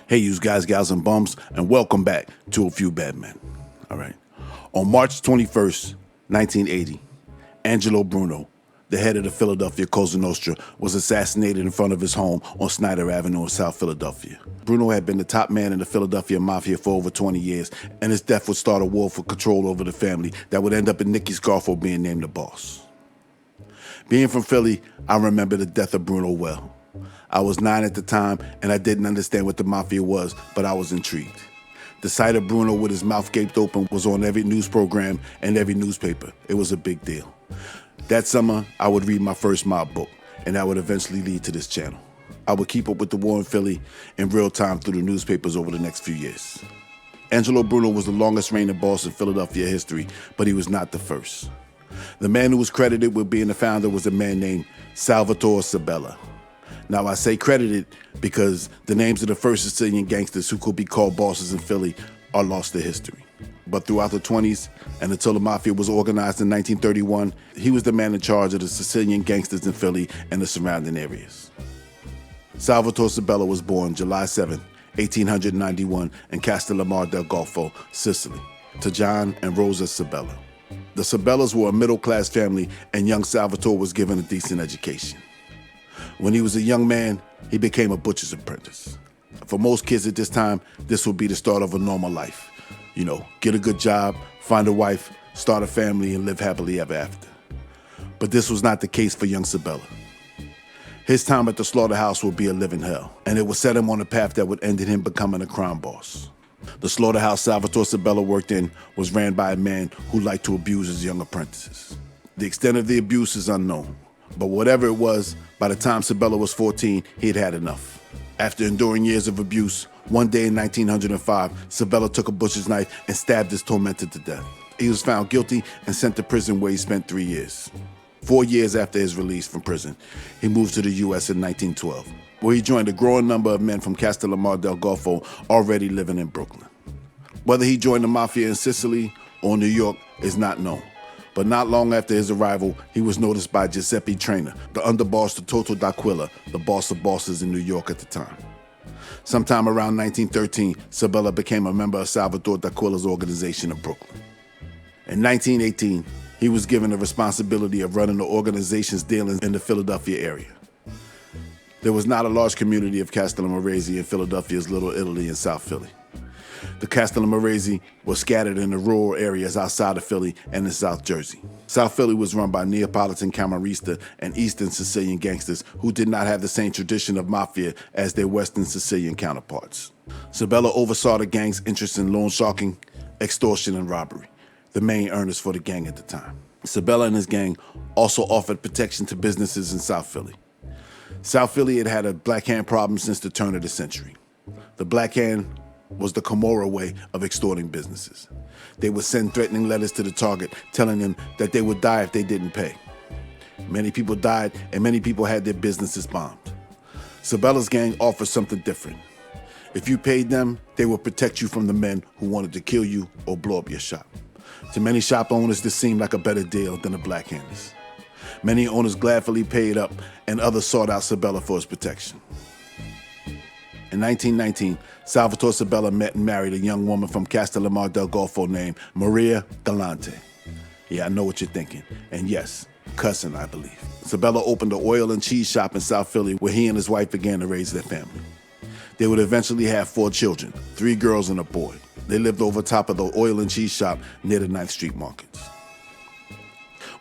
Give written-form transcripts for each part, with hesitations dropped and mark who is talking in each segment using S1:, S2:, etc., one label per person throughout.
S1: Hey, you guys, gals, and bums, and welcome back to A Few Bad Men. All right. On March 21st, 1980, Angelo Bruno, the head of the Philadelphia Cosa Nostra, was assassinated in front of his home on Snyder Avenue in South Philadelphia. Bruno had been the top man in the Philadelphia Mafia for over 20 years, and his death would start a war for control over the family that would end up in Nicky Scarfo being named the boss. Being from Philly, I remember the death of Bruno well. I was 9 at the time, and I didn't understand what the Mafia was, but I was intrigued. The sight of Bruno with his mouth gaped open was on every news program and every newspaper. It was a big deal. That summer, I would read my first mob book, and that would eventually lead to this channel. I would keep up with the war in Philly in real time through the newspapers over the next few years. Angelo Bruno was the longest reigning boss in Philadelphia history, but he was not the first. The man who was credited with being the founder was a man named Salvatore Sabella. Now, I say credited because the names of the first Sicilian gangsters who could be called bosses in Philly are lost to history. But throughout the 20s and until the Mafia was organized in 1931, he was the man in charge of the Sicilian gangsters in Philly and the surrounding areas. Salvatore Sabella was born July 7, 1891 in Castellammare del Golfo, Sicily, to John and Rosa Sabella. The Sabellas were a middle-class family, and young Salvatore was given a decent education. When he was a young man, he became a butcher's apprentice. For most kids at this time, this would be the start of a normal life. You know, get a good job, find a wife, start a family, and live happily ever after. But this was not the case for young Sabella. His time at the slaughterhouse would be a living hell, and it would set him on a path that would end in him becoming a crime boss. The slaughterhouse Salvatore Sabella worked in was ran by a man who liked to abuse his young apprentices. The extent of the abuse is unknown, but whatever it was, by the time Sabella was 14, he had had enough. After enduring years of abuse, one day in 1905, Sabella took a butcher's knife and stabbed his tormentor to death. He was found guilty and sent to prison where he spent 3 years. 4 years after his release from prison, he moved to the U.S. in 1912, where he joined a growing number of men from Castellammare del Golfo already living in Brooklyn. Whether he joined the Mafia in Sicily or New York is not known. But not long after his arrival, he was noticed by Giuseppe Trainer, the underboss to Toto D'Aquila, the boss of bosses in New York at the time. Sometime around 1913, Sabella became a member of Salvatore D'Aquila's organization in Brooklyn. In 1918, he was given the responsibility of running the organization's dealings in the Philadelphia area. There was not a large community of Castellamarese in Philadelphia's Little Italy in South Philly. The Castellamarese were scattered in the rural areas outside of Philly and in South Jersey. South Philly was run by Neapolitan Camarista and Eastern Sicilian gangsters who did not have the same tradition of mafia as their Western Sicilian counterparts. Sabella oversaw the gang's interest in loan sharking, extortion, and robbery, the main earners for the gang at the time. Sabella and his gang also offered protection to businesses in South Philly. South Philly had had a black hand problem since the turn of the century. The black hand was the Camorra way of extorting businesses. They would send threatening letters to the target telling them that they would die if they didn't pay. Many people died and many people had their businesses bombed. Sabella's gang offered something different. If you paid them, they would protect you from the men who wanted to kill you or blow up your shop. To many shop owners, this seemed like a better deal than the black handers. Many owners gladly paid up and others sought out Sabella for his protection. In 1919, Salvatore Sabella met and married a young woman from Castellammare del Golfo named Maria Galante. Yeah, I know what you're thinking. And yes, cousin, I believe. Sabella opened an oil and cheese shop in South Philly where he and his wife began to raise their family. They would eventually have 4 children, 3 girls and a boy. They lived over top of the oil and cheese shop near the 9th Street markets.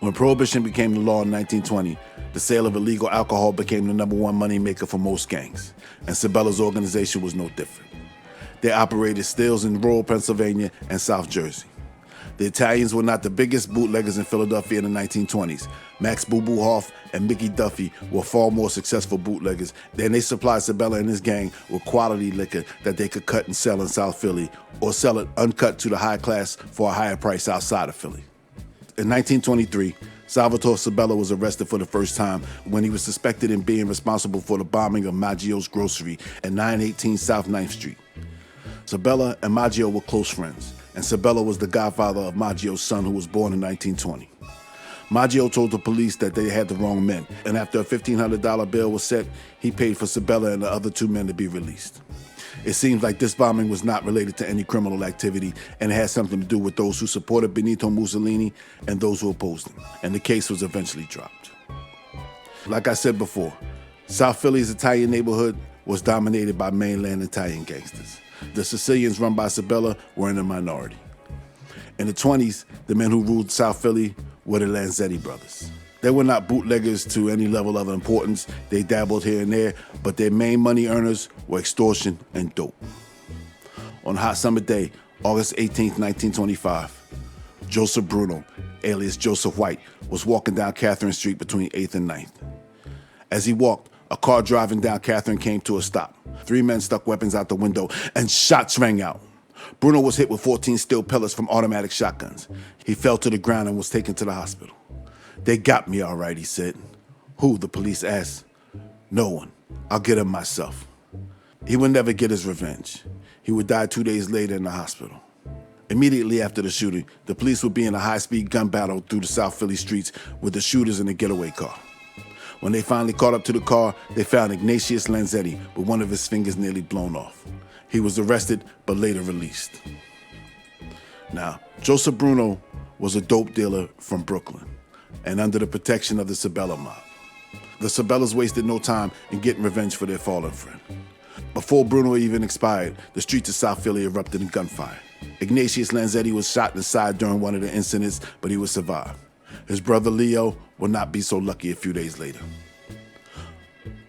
S1: When Prohibition became the law in 1920, the sale of illegal alcohol became the #1 moneymaker for most gangs, and Sabella's organization was no different. They operated stills in rural Pennsylvania and South Jersey. The Italians were not the biggest bootleggers in Philadelphia in the 1920s. Max Boo Boo Hoff and Mickey Duffy were far more successful bootleggers, and they supplied Sabella and his gang with quality liquor that they could cut and sell in South Philly, or sell it uncut to the high class for a higher price outside of Philly. In 1923, Salvatore Sabella was arrested for the first time when he was suspected in being responsible for the bombing of Maggio's grocery at 918 South 9th Street. Sabella and Maggio were close friends, and Sabella was the godfather of Maggio's son, who was born in 1920. Maggio told the police that they had the wrong men, and after a $1,500 bail was set, he paid for Sabella and the other 2 men to be released. It seems like this bombing was not related to any criminal activity, and it had something to do with those who supported Benito Mussolini and those who opposed him, and the case was eventually dropped. Like I said before, South Philly's Italian neighborhood was dominated by mainland Italian gangsters. The Sicilians run by Sabella were in the minority. In the 20s, the men who ruled South Philly were the Lanzetti brothers. They were not bootleggers to any level of importance. They dabbled here and there, but their main money earners were extortion and dope. On a hot summer day, August 18, 1925, Joseph Bruno, alias Joseph White, was walking down Catherine Street between 8th and 9th. As he walked, a car driving down Catherine came to a stop. 3 men stuck weapons out the window, and shots rang out. Bruno was hit with 14 steel pellets from automatic shotguns. He fell to the ground and was taken to the hospital. "They got me all right," he said. "Who?" the police asked. "No one. I'll get him myself." He would never get his revenge. He would die 2 days later in the hospital. Immediately after the shooting, the police would be in a high-speed gun battle through the South Philly streets with the shooters in a getaway car. When they finally caught up to the car, they found Ignatius Lanzetti with one of his fingers nearly blown off. He was arrested, but later released. Now, Joseph Bruno was a dope dealer from Brooklyn and under the protection of the Sabella mob. The Sabellas wasted no time in getting revenge for their fallen friend. Before Bruno even expired, the streets of South Philly erupted in gunfire. Ignatius Lanzetti was shot in the side during one of the incidents, but he would survive. His brother Leo would not be so lucky a few days later.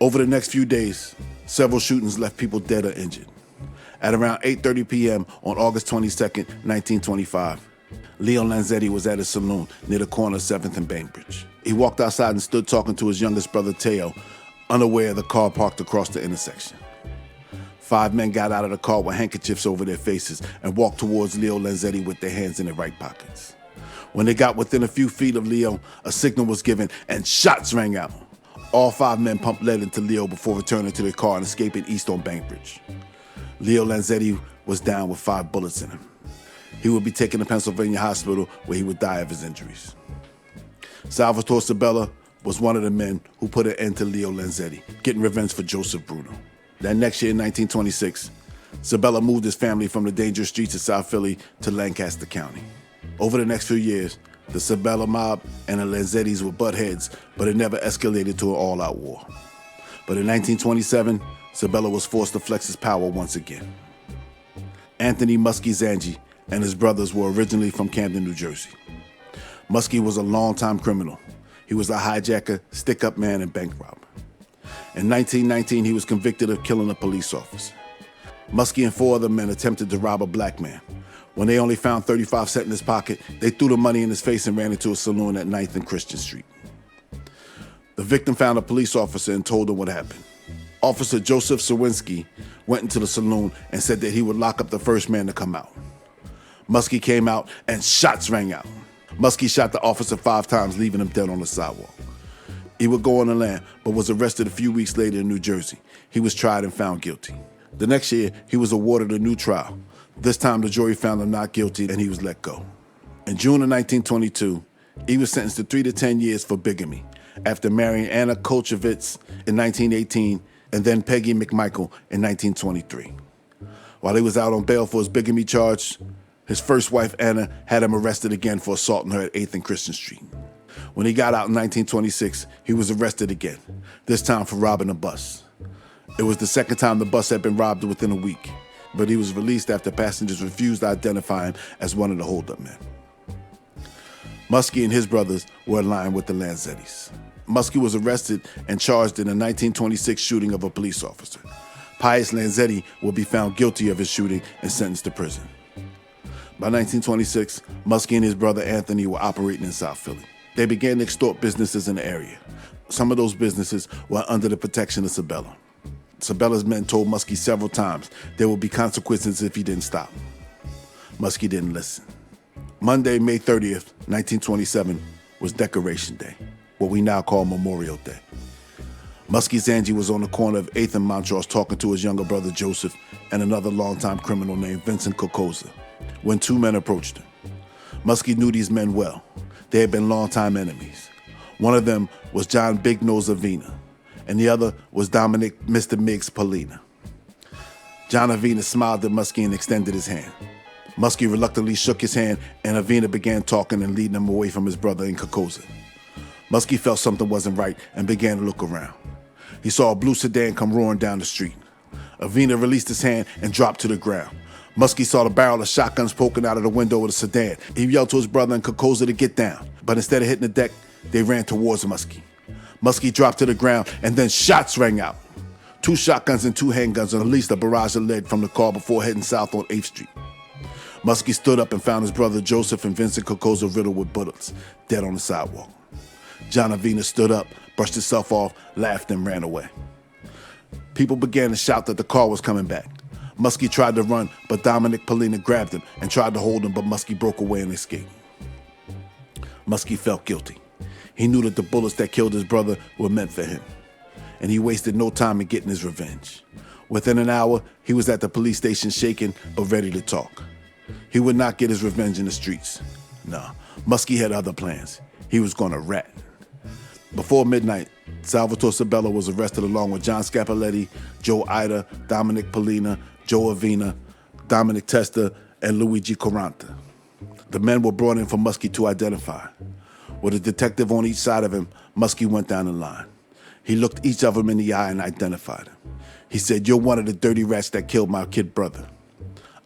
S1: Over the next few days, several shootings left people dead or injured. At around 8:30 p.m. on August 22nd, 1925, Leo Lanzetti was at his saloon near the corner of 7th and Bainbridge. He walked outside and stood talking to his youngest brother, Teo, unaware of the car parked across the intersection. 5 men got out of the car with handkerchiefs over their faces and walked towards Leo Lanzetti with their hands in their right pockets. When they got within a few feet of Leo, a signal was given and shots rang out. All 5 men pumped lead into Leo before returning to their car and escaping east on Bainbridge. Leo Lanzetti was down with 5 bullets in him. He would be taken to Pennsylvania Hospital where he would die of his injuries. Salvatore Sabella was one of the men who put an end to Leo Lanzetti, getting revenge for Joseph Bruno. That next year in 1926, Sabella moved his family from the dangerous streets of South Philly to Lancaster County. Over the next few years, the Sabella mob and the Lanzettis would butt heads, but it never escalated to an all-out war. But in 1927, Sabella was forced to flex his power once again. Anthony Musky Zangi and his brothers were originally from Camden, New Jersey. Musky was a longtime criminal. He was a hijacker, stick-up man, and bank robber. In 1919, he was convicted of killing a police officer. Musky and 4 other men attempted to rob a black man. When they only found 35 cents in his pocket, they threw the money in his face and ran into a saloon at 9th and Christian Street. The victim found a police officer and told him what happened. Officer Joseph Sawinski went into the saloon and said that he would lock up the first man to come out. Musky came out and shots rang out. Musky shot the officer 5 times, leaving him dead on the sidewalk. He would go on the lam, but was arrested a few weeks later in New Jersey. He was tried and found guilty. The next year, he was awarded a new trial. This time, the jury found him not guilty, and he was let go. In June of 1922, he was sentenced to 3 to 10 years for bigamy after marrying Anna Kolchevitz in 1918 and then Peggy McMichael in 1923. While he was out on bail for his bigamy charge, his first wife, Anna, had him arrested again for assaulting her at 8th and Christian Street. When he got out in 1926, he was arrested again, this time for robbing a bus. It was the second time the bus had been robbed within a week, but he was released after passengers refused to identify him as one of the holdup men. Musky and his brothers were aligned with the Lanzettis. Musky was arrested and charged in a 1926 shooting of a police officer. Pius Lanzetti will be found guilty of his shooting and sentenced to prison. By 1926, Musky and his brother Anthony were operating in South Philly. They began to extort businesses in the area. Some of those businesses were under the protection of Sabella. Sabella's men told Musky several times there would be consequences if he didn't stop. Musky didn't listen. Monday, May 30th, 1927, was Decoration Day, what we now call Memorial Day. Musky Zangi was on the corner of 8th and Montrose talking to his younger brother Joseph and another longtime criminal named Vincent Kokoza when 2 men approached him. Musky knew these men well. They had been longtime enemies. One of them was John Big Nose Avina, and the other was Dominic Mr. Miggs Polina. John Avina smiled at Musky and extended his hand. Musky reluctantly shook his hand, and Avina began talking and leading him away from his brother in Kokoza. Musky felt something wasn't right and began to look around. He saw a blue sedan come roaring down the street. Avina released his hand and dropped to the ground. Musky saw the barrel of shotguns poking out of the window of the sedan. He yelled to his brother in Kokoza to get down, but instead of hitting the deck, they ran towards Musky. Musky dropped to the ground, and then shots rang out. 2 shotguns and 2 handguns unleashed a barrage of lead from the car before heading south on 8th Street. Musky stood up and found his brother Joseph and Vincent Kokoza riddled with bullets, dead on the sidewalk. John Avina stood up, brushed himself off, laughed, and ran away. People began to shout that the car was coming back. Musky tried to run, but Dominic Polina grabbed him and tried to hold him, but Musky broke away and escaped. Musky felt guilty. He knew that the bullets that killed his brother were meant for him, and he wasted no time in getting his revenge. Within an hour, he was at the police station shaking but ready to talk. He would not get his revenge in the streets. Nah, Musky had other plans. He was gonna rat. Before midnight, Salvatore Sabella was arrested along with John Scapoletti, Joe Ida, Dominic Polina, Joe Avina, Dominic Testa, and Luigi Quaranta. The men were brought in for Musky to identify. With a detective on each side of him, Musky went down the line. He looked each of them in the eye and identified him. He said, "You're one of the dirty rats that killed my kid brother.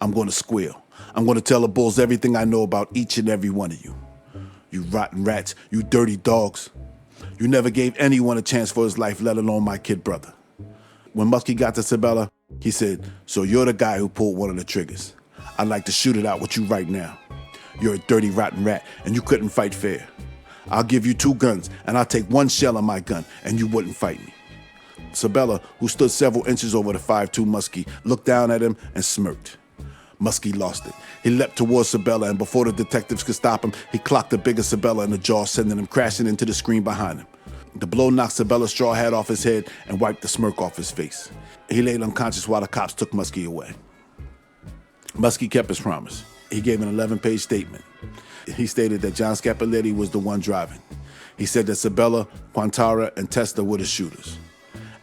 S1: I'm going to squeal. I'm going to tell the bulls everything I know about each and every one of you. You rotten rats, you dirty dogs. You never gave anyone a chance for his life, let alone my kid brother." When Musky got to Sabella, he said, "So you're the guy who pulled one of the triggers. I'd like to shoot it out with you right now. You're a dirty, rotten rat, and you couldn't fight fair. I'll give you 2 guns, and I'll take 1 shell of my gun, and you wouldn't fight me." Sabella, who stood several inches over the 5'2" Musky, looked down at him and smirked. Musky lost it. He leapt towards Sabella, and before the detectives could stop him, he clocked the bigger Sabella in the jaw, sending him crashing into the screen behind him. The blow knocked Sabella's straw hat off his head and wiped the smirk off his face. He laid unconscious while the cops took Musky away. Musky kept his promise. He gave an 11-page statement. He stated that John Scapoletti was the one driving. He said that Sabella, Quantara, and Testa were the shooters.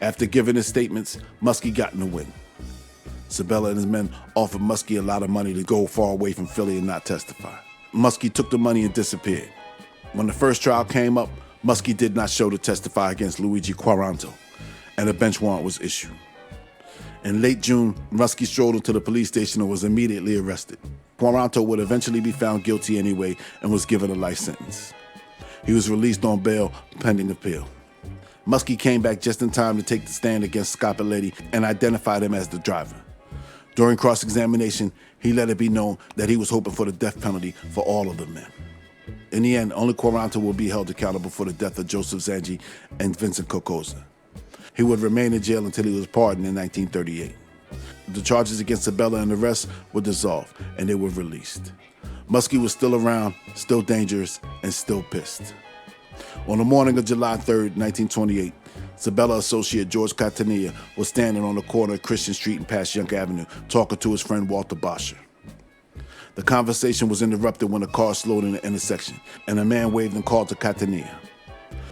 S1: After giving his statements, Musky got in the win. Sabella and his men offered Musky a lot of money to go far away from Philly and not testify. Musky took the money and disappeared. When the first trial came up, Musky did not show to testify against Luigi Quaranta, and a bench warrant was issued. In late June, Musky strolled into the police station and was immediately arrested. Quaranta would eventually be found guilty anyway and was given a life sentence. He was released on bail pending appeal. Musky came back just in time to take the stand against Scapoletti and identified him as the driver. During cross-examination, he let it be known that he was hoping for the death penalty for all of the men. In the end, only Quaranta will be held accountable for the death of Joseph Zangi and Vincent Kokoza. He would remain in jail until he was pardoned in 1938. The charges against Sabella and the rest were dissolved, and they were released. Musky was still around, still dangerous, and still pissed. On the morning of July 3rd, 1928, Sabella associate George Catania was standing on the corner of Christian Street and Passyunk Avenue talking to his friend Walter Boscher. The conversation was interrupted when a car slowed in the intersection, and a man waved and called to Catania.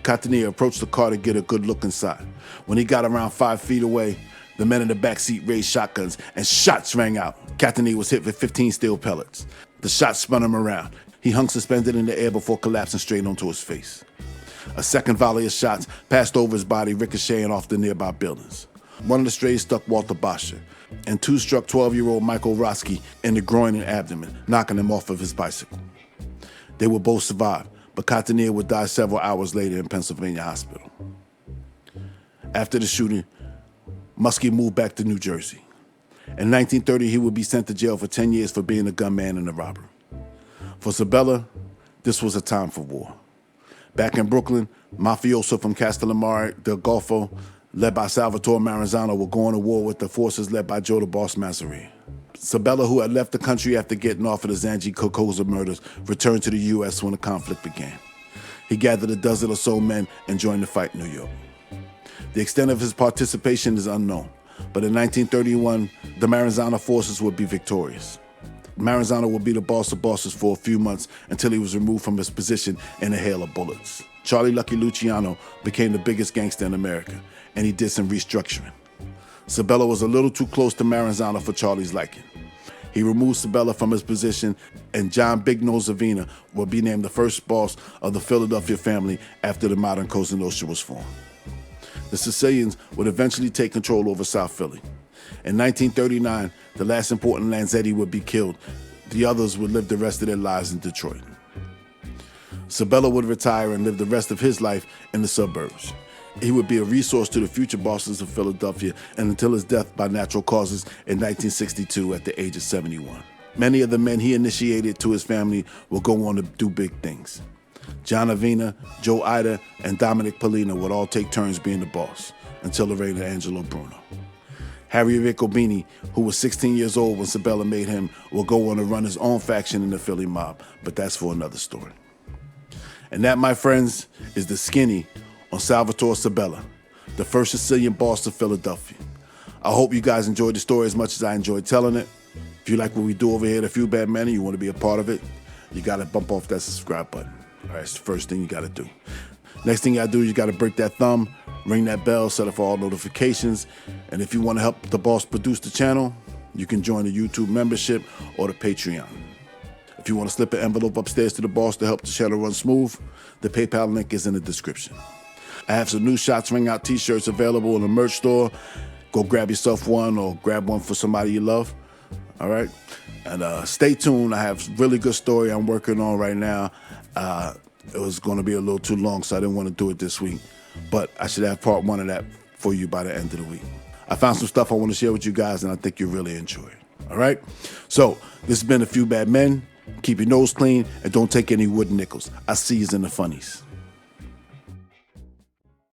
S1: Catania approached the car to get a good look inside. When he got around 5 feet away, the men in the back seat raised shotguns, and shots rang out. Catania was hit with 15 steel pellets. The shots spun him around. He hung suspended in the air before collapsing straight onto his face. A second volley of shots passed over his body, ricocheting off the nearby buildings. One of the strays struck Walter Boscher, and 2 struck 12-year-old Michael Roski in the groin and abdomen, knocking him off of his bicycle. They would both survive, but Catania would die several hours later in Pennsylvania hospital. After the shooting, Musky moved back to New Jersey. In 1930, he would be sent to jail for 10 years for being a gunman and a robber. For Sabella, this was a time for war. Back in Brooklyn, mafioso from Castellammare del Golfo, led by Salvatore Maranzano, were going to war with the forces led by Joe the Boss Mazzarri. Sabella, who had left the country after getting off of the Zangi Kokoza murders, returned to the U.S. when the conflict began. He gathered a dozen or so men and joined the fight in New York. The extent of his participation is unknown, but in 1931, the Maranzano forces would be victorious. Maranzano would be the boss of bosses for a few months until he was removed from his position in a hail of bullets. Charlie Lucky Luciano became the biggest gangster in America, and he did some restructuring. Sabella was a little too close to Maranzano for Charlie's liking. He removed Sabella from his position, and John Big Nose Avina will be named the first boss of the Philadelphia family after the modern Cosa Nostra was formed. The Sicilians would eventually take control over South Philly. In 1939, the last important Lanzetti would be killed. The others would live the rest of their lives in Detroit. Sabella would retire and live the rest of his life in the suburbs. He would be a resource to the future bosses of Philadelphia and until his death by natural causes in 1962 at the age of 71. Many of the men he initiated to his family will go on to do big things. John Avina, Joe Ida, and Dominic Polina would all take turns being the boss until the reign of Angelo Bruno. Harry Riccobini, who was 16 years old when Sabella made him, will go on to run his own faction in the Philly mob, but that's for another story. And that, my friends, is The Skinny on Salvatore Sabella, the first Sicilian boss of Philadelphia. I hope you guys enjoyed the story as much as I enjoyed telling it. If you like what we do over here at A Few Bad Men and you want to be a part of it, you got to bump off that subscribe button. All right, it's the first thing you got to do. Next thing you got to do, you got to break that thumb, ring that bell, set up for all notifications. And if you want to help the boss produce the channel, you can join the YouTube membership or the Patreon. If you want to slip an envelope upstairs to the boss to help the channel run smooth, the PayPal link is in the description. I have some new Shots Ring Out t-shirts available in the merch store. Go grab yourself one or grab one for somebody you love. All right? And stay tuned. I have a really good story I'm working on right now. It was going to be a little too long, so I didn't want to do it this week. But I should have part 1 of that for you by the end of the week. I found some stuff I want to share with you guys, and I think you'll really enjoy it. All right? So this has been A Few Bad Men. Keep your nose clean and don't take any wooden nickels. I see you in the funnies.